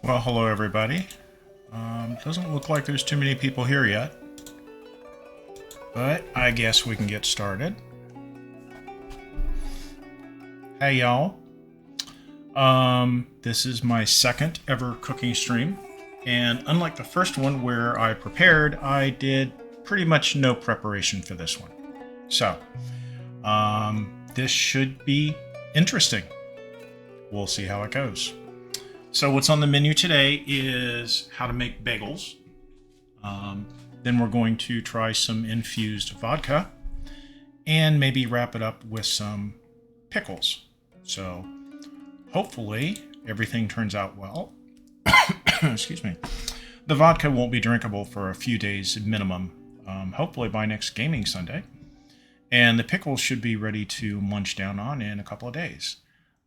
Well, hello everybody. Doesn't look like there's too many people here yet, but I guess we can get started. Hey y'all. This is my second ever cooking stream, and unlike the first one where I prepared, I did pretty much no preparation for this one. So, this should be interesting. We'll see how it goes. So what's on the menu today is how to make bagels. Then we're going to try some infused vodka and maybe wrap it up with some pickles. So hopefully everything turns out well. Excuse me. The vodka won't be drinkable for a few days minimum, hopefully by next gaming Sunday. And the pickles should be ready to munch down on in a couple of days.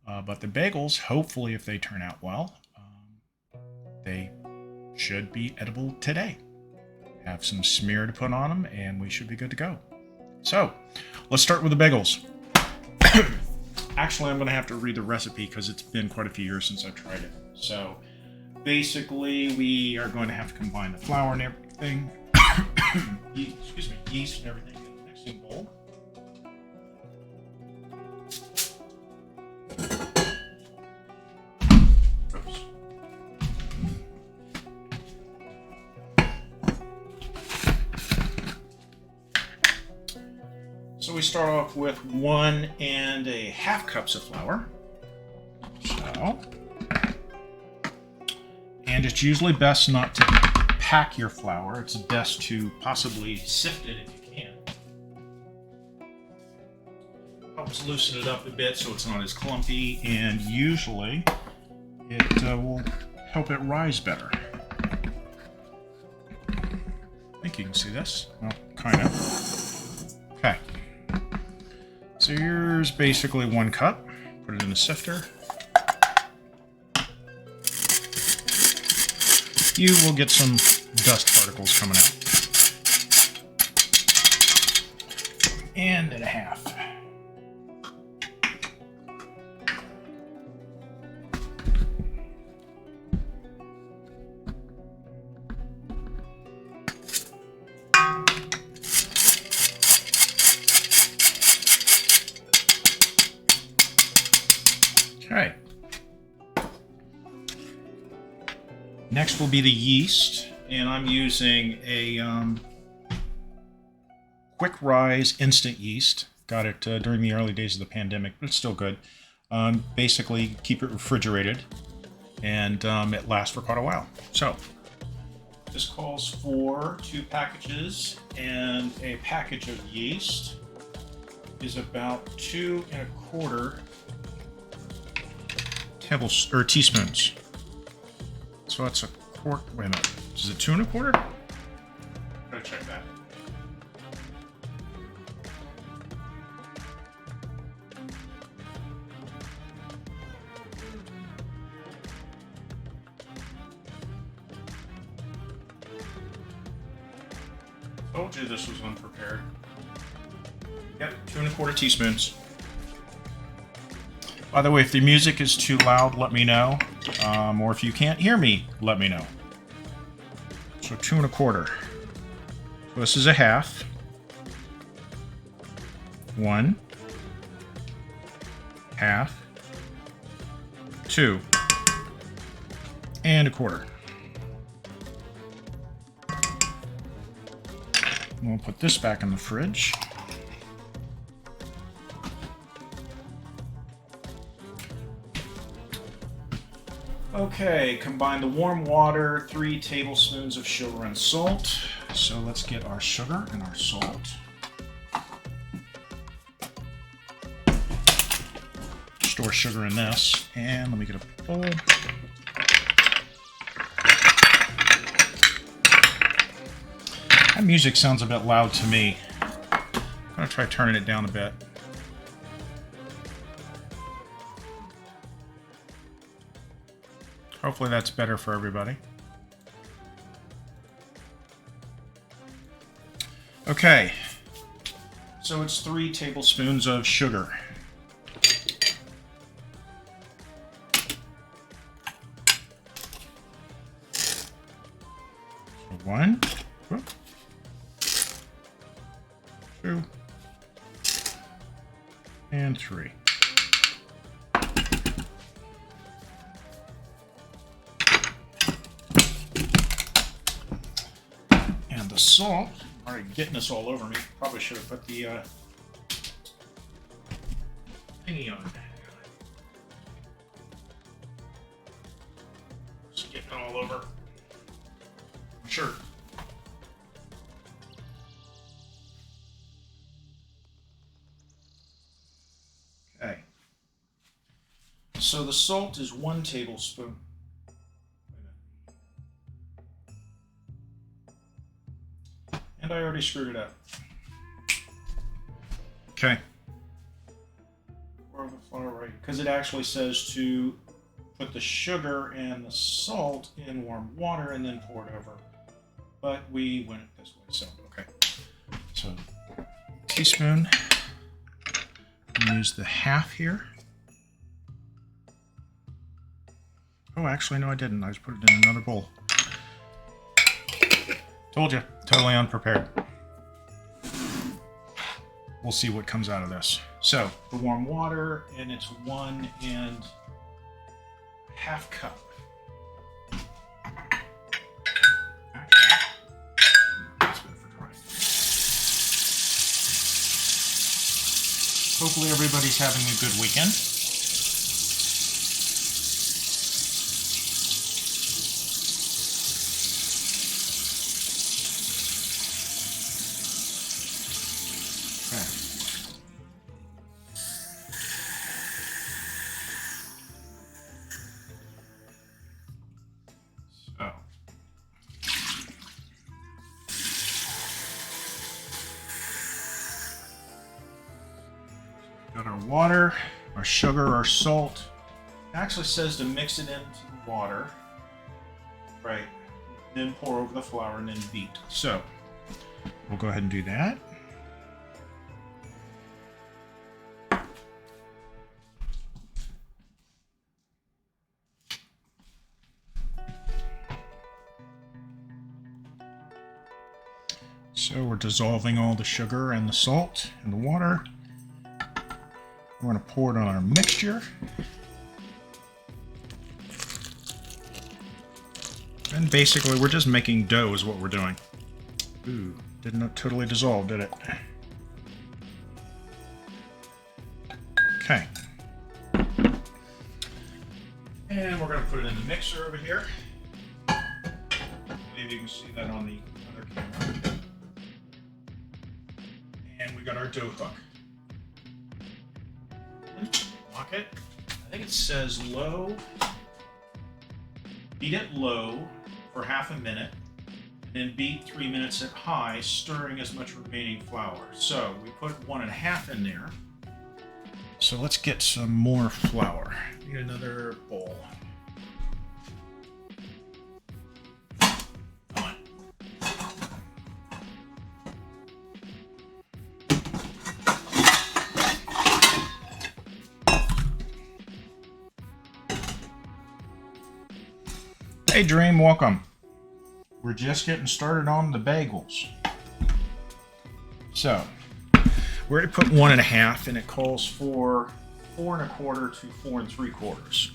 But the bagels, hopefully if they turn out well, they should be edible today. Have some smear to put on them, and we should be good to go. So, let's start with the bagels. Actually, I'm going to have to read the recipe because it's been quite a few years since I've tried it. So, basically, we are going to have to combine the flour and everything. Yeast and everything in the mixing bowl. So we start off with 1.5 cups of flour. And it's usually best not to pack your flour. It's best to possibly sift it if you can. Helps loosen it up a bit so it's not as clumpy, and usually it will help it rise better. I think you can see this. Well, kind of. Okay. So here's basically 1 cup. Put it in the sifter. You will get some dust particles coming out. And 1/2. Okay. Next will be the yeast, and I'm using a quick rise instant yeast. Got it during the early days of the pandemic, but it's still good. Basically, keep it refrigerated, and it lasts for quite a while. So, this calls for 2 packages, and a package of yeast is about 2 1/4 teaspoons. So that's a quart. Wait a minute. Is it 2 1/4? Gotta check that. Told you this was unprepared. Yep, 2 1/4 teaspoons. By the way, if the music is too loud, let me know. Or if you can't hear me, let me know. So 2 1/4. So this is 1/2. 1, half, 2, and a quarter. We'll put this back in the fridge. Okay, combine the warm water, 3 tablespoons of sugar and salt. So let's get our sugar and our salt. Store sugar in this, and let me get a bowl. That music sounds a bit loud to me. I'm gonna try turning it down a bit. Hopefully that's better for everybody. Okay, so it's 3 tablespoons of sugar. So 1, 2, and 3. And the salt, already getting this all over me. Probably should have put the thingy on. Just getting it all over. Sure. Okay. So the salt is 1 tablespoon. And I already screwed it up. Okay. Pour the flour right, because it actually says to put the sugar and the salt in warm water and then pour it over. But we went this way, so okay. So teaspoon. Use the half here. Oh, actually, no, I didn't. I just put it in another bowl. Told you, totally unprepared. We'll see what comes out of this. So, the warm water, and it's 1 1/2 cup. Hopefully everybody's having a good weekend. Got our water, our sugar, our salt. It actually says to mix it into the water. Right. Then pour over the flour and then beat. So, we'll go ahead and do that. So we're dissolving all the sugar and the salt in the water. We're going to pour it on our mixture. And basically we're just making dough is what we're doing. Ooh, didn't totally dissolve, did it? Okay. And we're going to put it in the mixer over here. Maybe you can see that on the other camera. And we got our dough hook. Lock it. I think it says low. Beat it low for half a minute, and then beat 3 minutes at high, stirring as much remaining flour. So we put 1 1/2 in there. So let's get some more flour. Need another bowl. Come on. Hey Dream, welcome. We're just getting started on the bagels. So, we already put 1.5, and it calls for 4 1/4 to 4 3/4.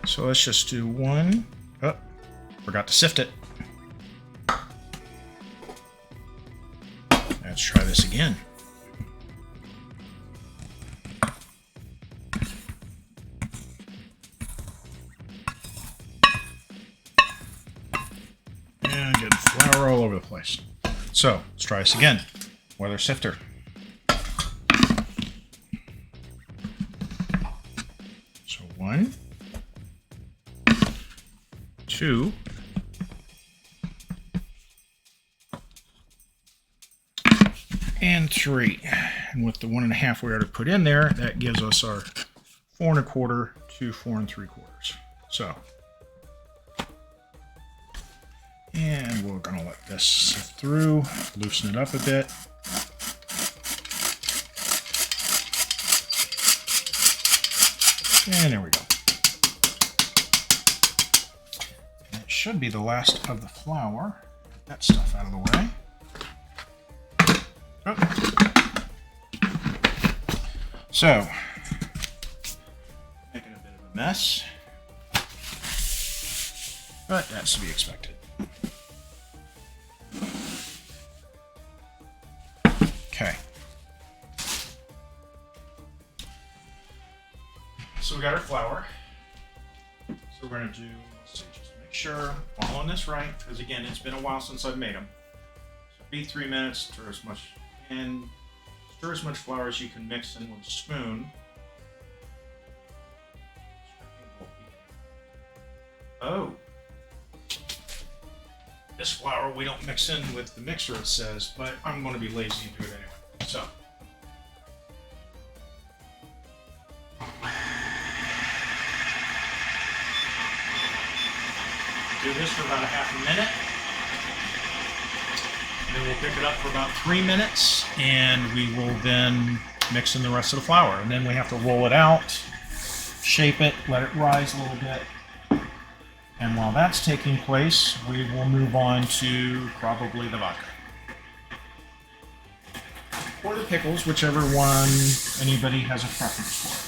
So let's just do 1. Oh, forgot to sift it. Let's try this again. And get flour all over the place. So let's try this again. Weather sifter. So 1, 2, and 3. And with the 1.5 we already put in there, that gives us our 4 1/4 to 4 3/4. So, and we're going to let this sift through, loosen it up a bit. And there we go. That should be the last of the flour. Get that stuff out of the way. Oh. So, making a bit of a mess, but that's to be expected. Okay. So we got our flour. So we're going to do, let's see, just make sure I'm following this right, because again, it's been a while since I've made them. So beat 3 minutes, stir as much flour as you can mix in with a spoon. Oh, this flour we don't mix in with the mixer, it says, but I'm going to be lazy and do it anyway. So. Do this for about a half a minute. And then we'll pick it up for about 3 minutes, and we will then mix in the rest of the flour. And then we have to roll it out, shape it, let it rise a little bit. And while that's taking place, we will move on to probably the vodka. Or the pickles, whichever one anybody has a preference for.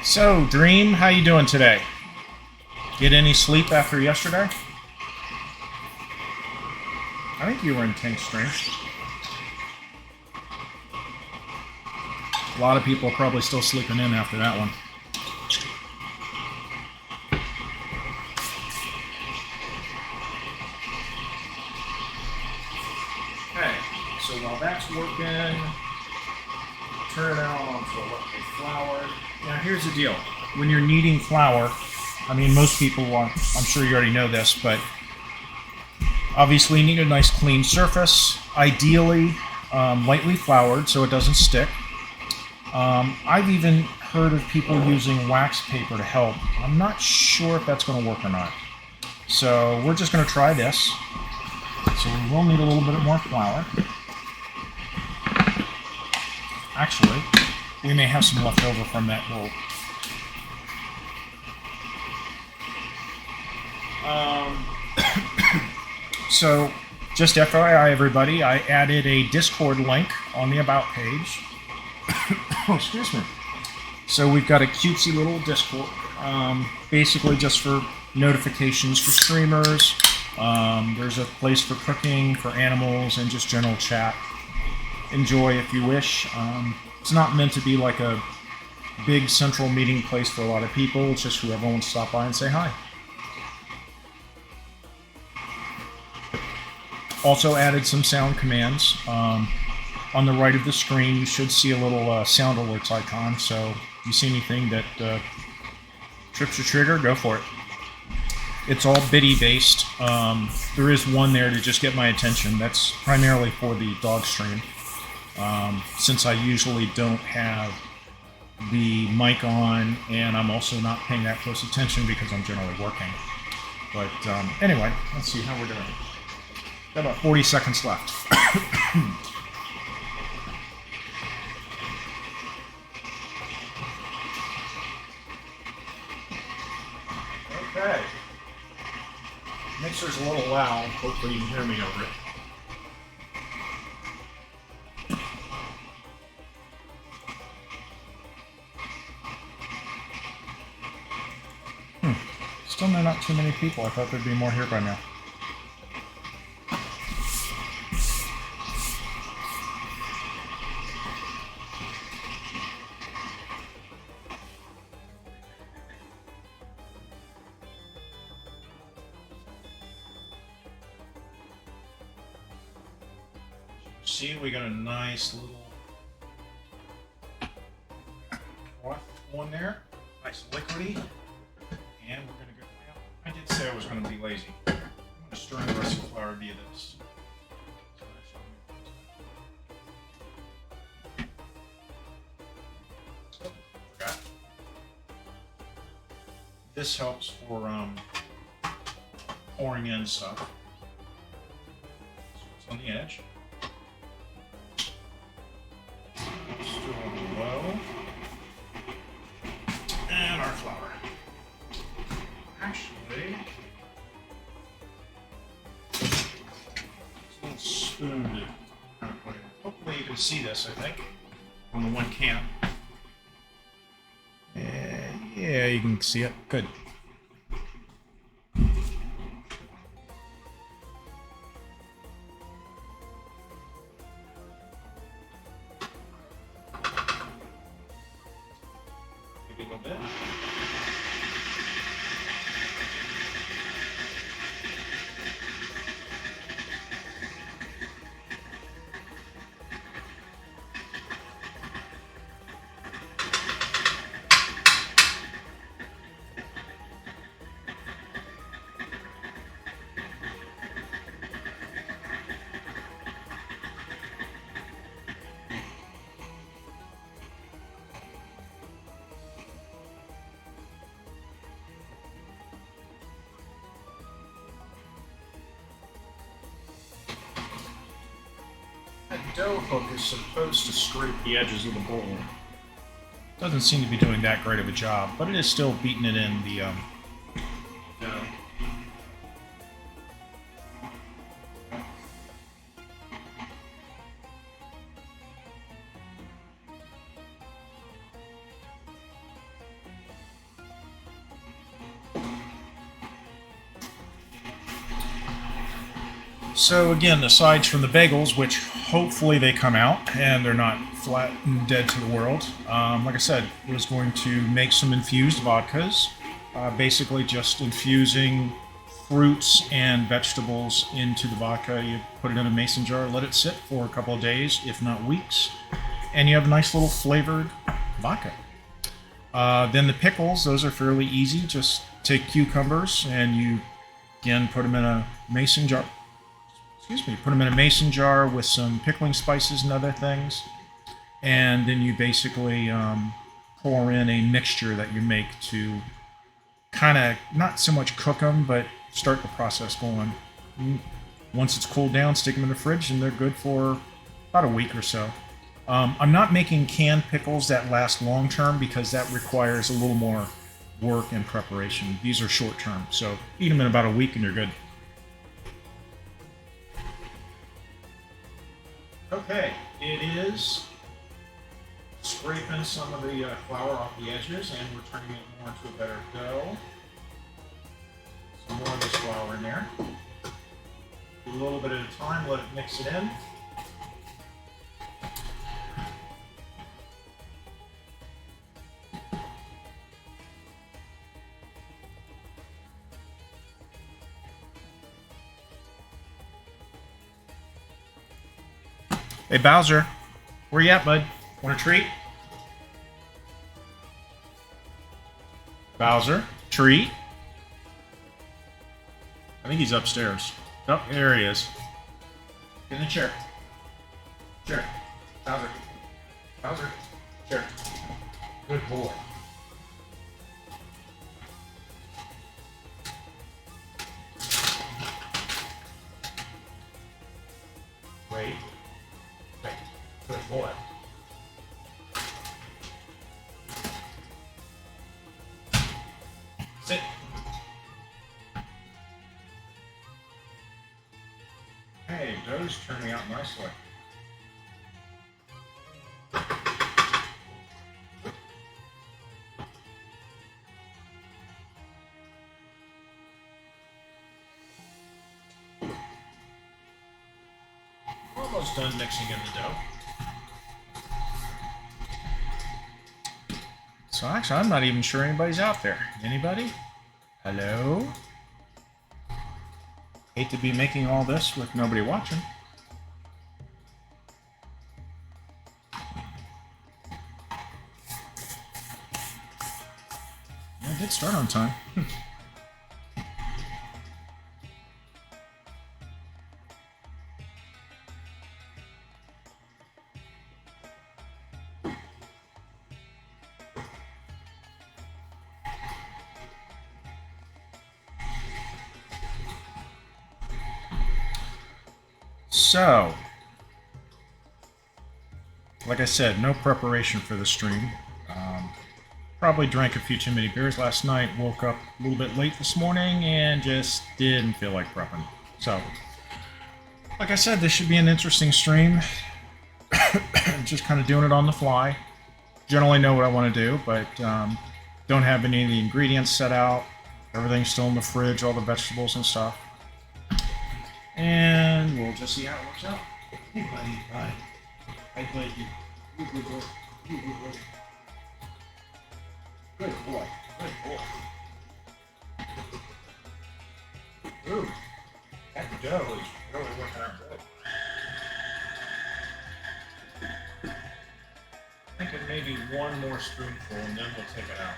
So, Dream, how you doing today? Get any sleep after yesterday? I think you were in tank strength. A lot of people are probably still sleeping in after that one. Okay, so while that's working, turn it out onto electric flour. Now here's the deal. When you're kneading flour, I mean most people want, I'm sure you already know this, but obviously you need a nice clean surface, ideally lightly floured so it doesn't stick. I've even heard of people using wax paper to help. I'm not sure if that's going to work or not. So we're just going to try this. So we will need a little bit more flour. Actually, we may have some left over from that roll. So, just FYI, everybody, I added a Discord link on the About page. Oh, excuse me. So we've got a cutesy little Discord, basically just for notifications for streamers. There's a place for cooking, for animals, and just general chat. Enjoy if you wish. It's not meant to be like a big central meeting place for a lot of people. It's just whoever wants to stop by and say hi. Also added some sound commands. On the right of the screen, you should see a little sound alerts icon. So if you see anything that trips your trigger, go for it. It's all bitty based. There is one there to just get my attention. That's primarily for the dog stream. Since I usually don't have the mic on, and I'm also not paying that close attention because I'm generally working. But anyway, let's see how we're doing. Got about 40 seconds left. Okay. Mixer's a little loud. Hopefully you can hear me over it. Still not too many people. I thought there'd be more here by now. See, we got a nice little one there, nice liquidy, and we're gonna go. I did say I was gonna be lazy. I'm gonna stir in the rest of the flour via this. Oh, forgot. This helps for pouring in stuff. So it's on the edge. And our flour. Actually, it's a little spoon to kind of put it. Hopefully you can see this, I think, on the one can. Yeah, you can see it. Good. A little bit. Dough hook is supposed to scrape the edges of the bowl. Doesn't seem to be doing that great of a job, but it is still beating it in the dough. So again, aside from the bagels, which hopefully they come out and they're not flat and dead to the world, like I said, I was going to make some infused vodkas, basically just infusing fruits and vegetables into the vodka. You put it in a mason jar, let it sit for a couple of days, if not weeks, and you have a nice little flavored vodka. Then the pickles, those are fairly easy. Just take cucumbers and you, again, put them in a mason jar. Put them in a mason jar with some pickling spices and other things, and then you basically pour in a mixture that you make to kind of not so much cook them, but start the process going. Once it's cooled down, stick them in the fridge, and they're good for about a week or so. I'm not making canned pickles that last long term because that requires a little more work and preparation. These are short term, so eat them in about a week and you're good. Okay, it is scraping some of the flour off the edges, and we're turning it more into a better dough. Some more of this flour in there. Do a little bit at a time, let it mix it in. Hey, Bowser, where you at, bud? Want a treat? Bowser, treat? think he's upstairs. Oh, there he is. Get in the chair. Chair. Bowser. Bowser. Chair. Good boy. Wait. Wait. Good boy. Sit. Hey, dough's turning out nicely. Almost done mixing in the dough. So actually, I'm not even sure anybody's out there. Anybody? Hello? Hate to be making all this with nobody watching. Yeah, it did start on time. So, like I said, no preparation for the stream. Probably drank a few too many beers last night, woke up a little bit late this morning, and just didn't feel like prepping. So, like I said, this should be an interesting stream. Just kind of doing it on the fly. Generally know what I want to do, but don't have any of the ingredients set out. Everything's still in the fridge, all the vegetables and stuff. And we'll just see how it works out. Hey, buddy. Hi. I played you. Good boy. Good boy. Good boy. Good boy. Ooh. That dough is really working out good. Thinking maybe one more spoonful and then we'll take it out.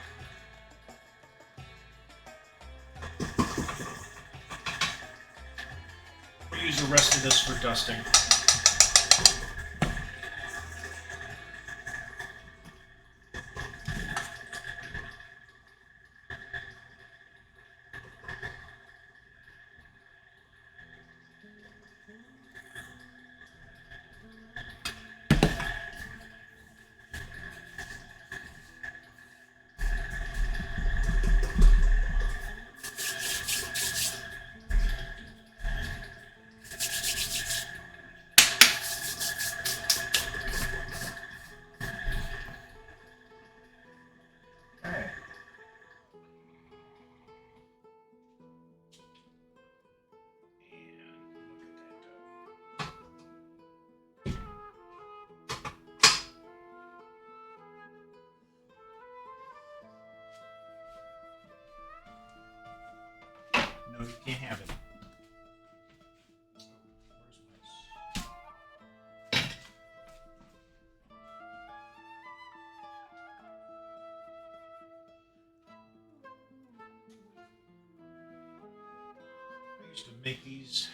We'll use the rest of this for dusting. No, you can't have it. I used to make these,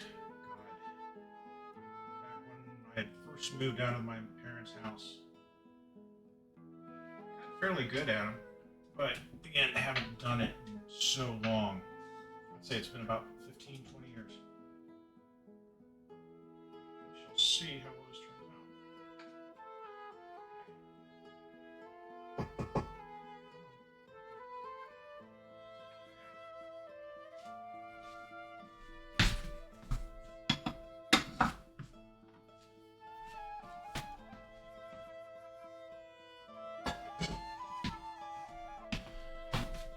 back when I had first moved out of my parents' house. Got fairly good at them, but again, I haven't done it in so long. I'd say it's been about 15, 20 years. We shall see how well this turns out.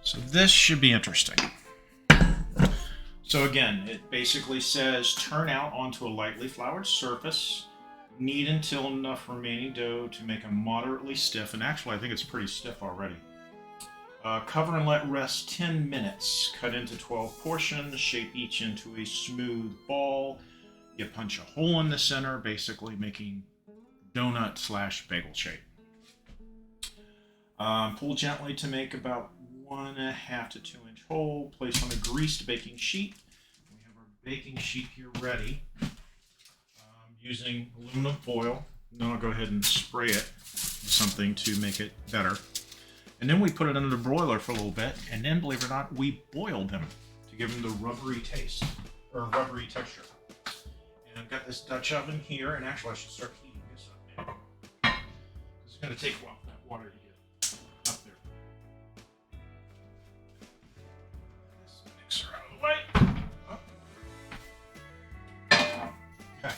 So this should be interesting. So again, it basically says turn out onto a lightly floured surface. Knead until enough remaining dough to make a moderately stiff, and actually I think it's pretty stiff already. Cover and let rest 10 minutes. Cut into 12 portions, shape each into a smooth ball. You punch a hole in the center, basically making donut / bagel shape. Pull gently to make about 1.5 to 2 inch hole. Place on a greased baking sheet. We have baking sheet here ready, using aluminum foil. Then I'll go ahead and spray it with something to make it better. And then we put it under the broiler for a little bit, and then, believe it or not, we boiled them to give them the rubbery taste, or rubbery texture. And I've got this Dutch oven here, and actually I should start heating this up now. It's going to take a while for that water to get up there. This mixer out of the way. Okay.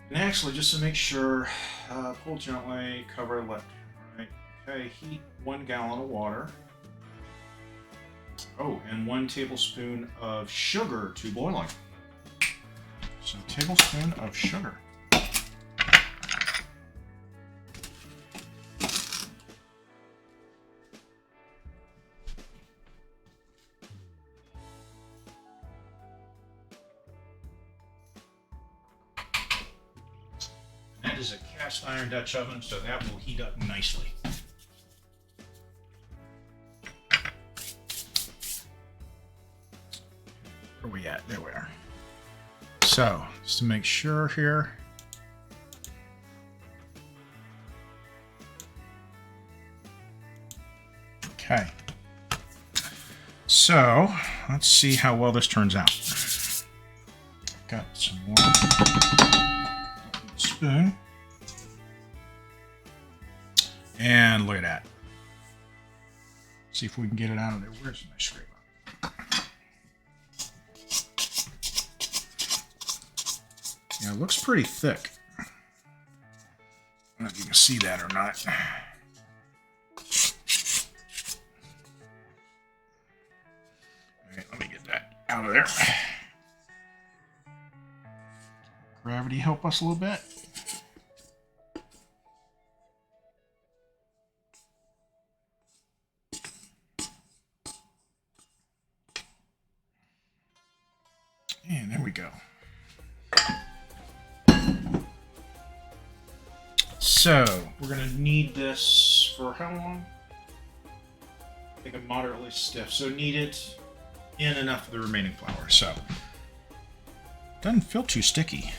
And actually, just to make sure, pull gently, cover left. Right. Okay, heat 1 gallon of water. Oh, and 1 tablespoon of sugar to boiling. So, a tablespoon of sugar. That is a cast iron Dutch oven, so that will heat up nicely. Where are we at? There we are. So, just to make sure here. Okay. So, let's see how well this turns out. Got some more spoon. And look at that. See if we can get it out of there. Where's my scraper? Yeah, it looks pretty thick. I don't know if you can see that or not. Alright, let me get that out of there. Gravity help us a little bit. And there we go. So, we're going to knead this for how long? Make it moderately stiff. So, knead it in enough of the remaining flour. So, doesn't feel too sticky.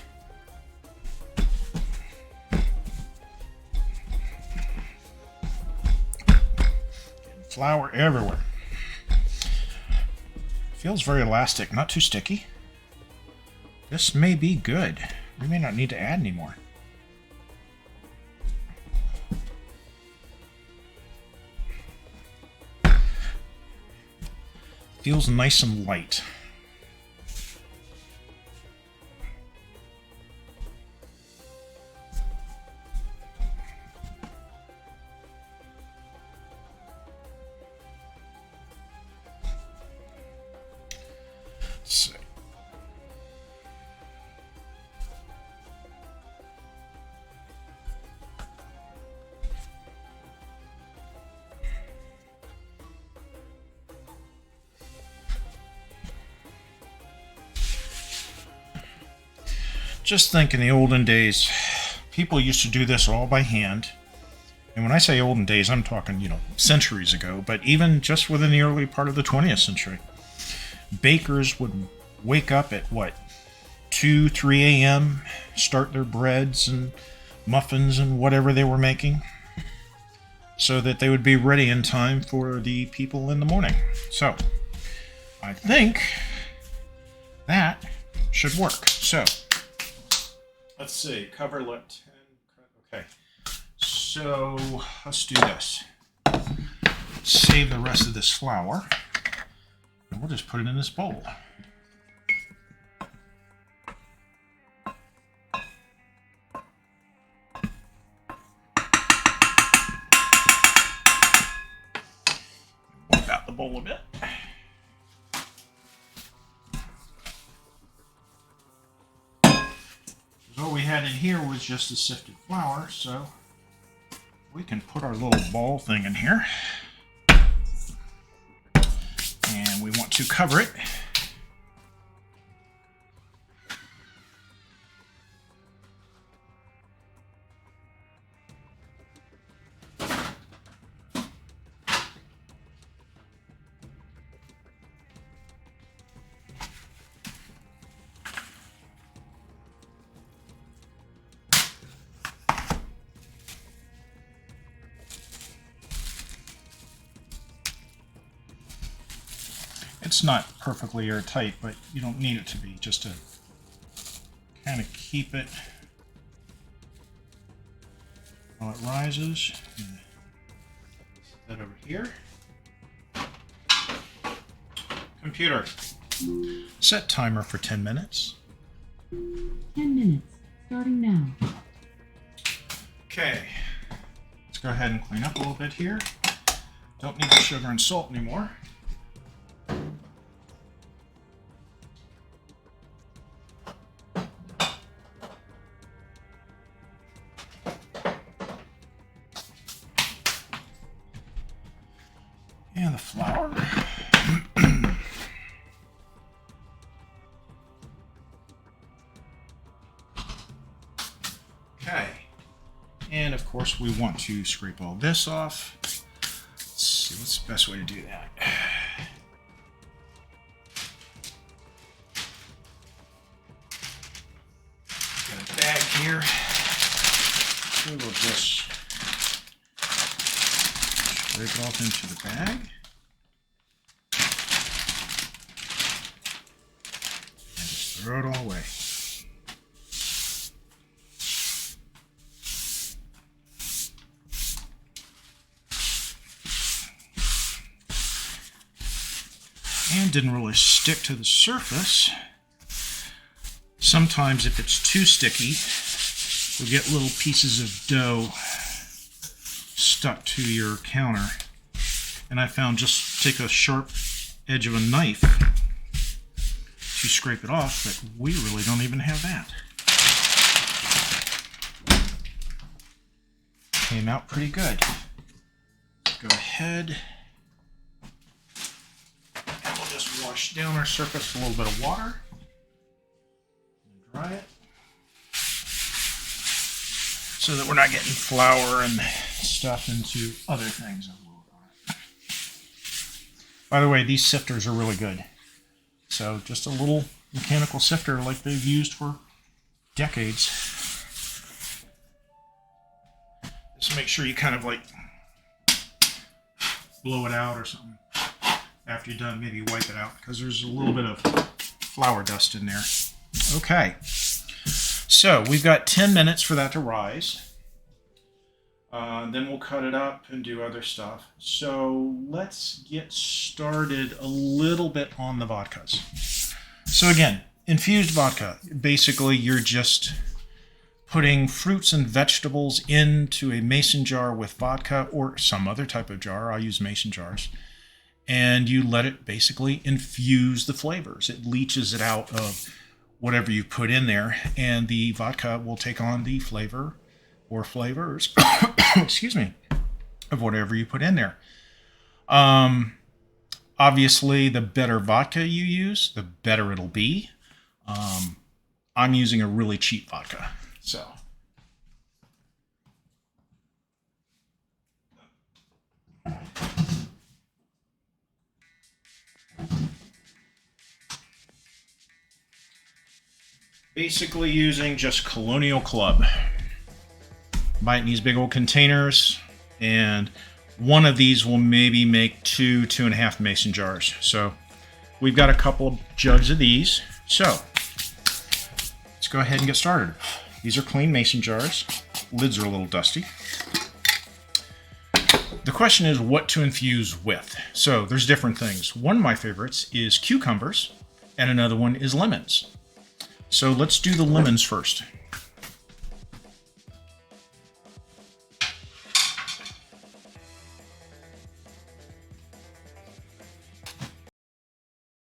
Getting flour everywhere. Feels very elastic, not too sticky. This may be good. We may not need to add any more. Feels nice and light. Let's see. Just think in the olden days, people used to do this all by hand. And when I say olden days, I'm talking, centuries ago, but even just within the early part of the 20th century. Bakers would wake up at 2, 3 a.m., start their breads and muffins and whatever they were making, so that they would be ready in time for the people in the morning. So, I think that should work. So, let's see, cover let 10, okay. So, let's do this. Save the rest of this flour. And we'll just put it in this bowl. Wipe out the bowl a bit. What we had in here was just the sifted flour, so we can put our little ball thing in here. And we want to cover it. It's not perfectly airtight, but you don't need it to be, just to kind of keep it while it rises. Set that over here. Computer, set timer for 10 minutes. 10 minutes, starting now. Okay, let's go ahead and clean up a little bit here. Don't need the sugar and salt anymore. And the flour. Okay. And of course we want to scrape all this off. Let's see, what's the best way to do that? Got a bag here. We will just scrape it off into the bag. And just throw it all away. And didn't really stick to the surface. Sometimes if it's too sticky, you'll get little pieces of dough stuck to your counter. And I found just take a sharp edge of a knife to scrape it off, but we really don't even have that. Came out pretty good. Go ahead. Wash down our surface with a little bit of water and dry it so that we're not getting flour and stuff into other things. By the way, these sifters are really good. So just a little mechanical sifter like they've used for decades. Just make sure you kind of like blow it out or something. After you're done, maybe wipe it out because there's a little bit of flour dust in there. Okay, so we've got 10 minutes for that to rise. Then we'll cut it up and do other stuff. So let's get started a little bit on the vodkas. So again, infused vodka. Basically, you're just putting fruits and vegetables into a mason jar with vodka or some other type of jar. I use mason jars. And you let it basically infuse the flavors. It leaches it out of whatever you put in there, and the vodka will take on the flavor or flavors, excuse me, of whatever you put in there. Obviously, the better vodka you use, the better it'll be. I'm using a really cheap vodka, so. Basically using just Colonial Club. Buy it in these big old containers, and one of these will maybe make 2.5 mason jars. So we've got a couple of jugs of these. So let's go ahead and get started. These are clean mason jars. Lids are a little dusty. The question is what to infuse with. So there's different things. One of my favorites is cucumbers, and another one is lemons. So let's do the lemons first.